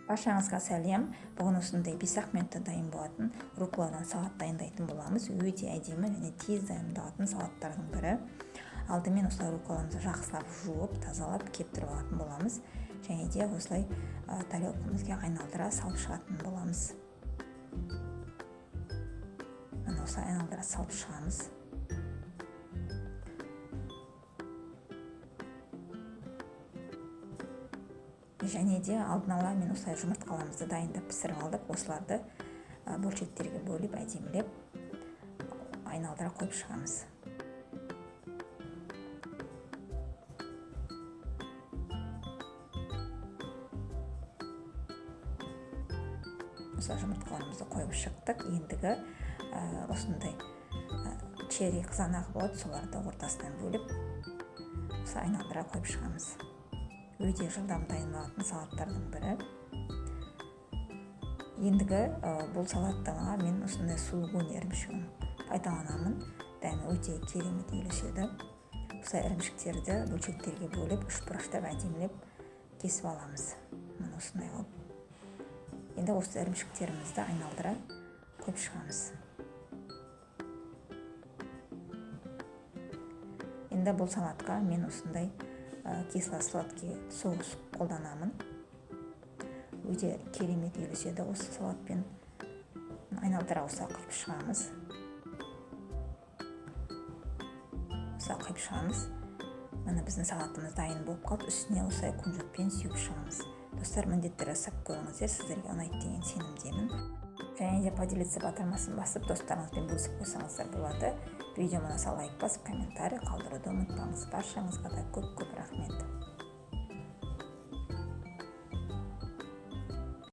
Баршаңызға сәлем. Бүгін осындай 5-ақ минутта дайын болатын руколадан салат дайындайтын боламыз. Өте әдемі және тез дайындалатын салаттардың бірі. Алдымен осылай руколамызды жақсылап жуып, тазалап, кептіріп алатын боламыз. Және де осылай тарелкамызға айналдыра салып шығатын боламыз. Мына осылай айналдыра салып шығамыз. Және де алдын ала мен осылай жұмыртқаларымызды дайындап пісіріп алдық. Осыларды бөлшектерге бөліп, әдемілеп айналдыра қойып шығамыз. Осылай жұмыртқаларымызды қойып шықтық. Ендігі осындай черри қызанағы болады, соларды ортасынан бөліп осылай айналдыра қойып шығамыз. Өте жылдам дайындалатын салаттардың бірі. Ендігі бұл салаттарға мен осындай суығын ірімшігін пайдаланамын. Дәмі өте керемет үйлеседі. Осылай ірімшіктерді бөлшектерге бөліп, үш бұрыштап әдемілеп кесіп аламыз. Мына осындай қылып. Енді осы ірімшіктерімізді айналдыра қойып шығамыз. Енді бұл салатқа мен осындай кисло-сладкий соус қолданамын. Өте керемет үйлеседі осы салатпен. Айналдыра осылай қойып шығамыз. Осылай қойып шығамыз. Мына біздің салатымыз дайын болып қалды. Үстіне осылай күнжутпен сүйіп шығамыз. Достар, міндетті жасап көріңіздер, сіздерге ұнайды деген сенімдемін. Және де поделиться батырмасын басып, достарыңызбен бөлісіп қойсаңыздар болады. Видеома лайк басып, комментарий қалдыруды ұмытпаңыз. Баршаңызға да көп рахмет.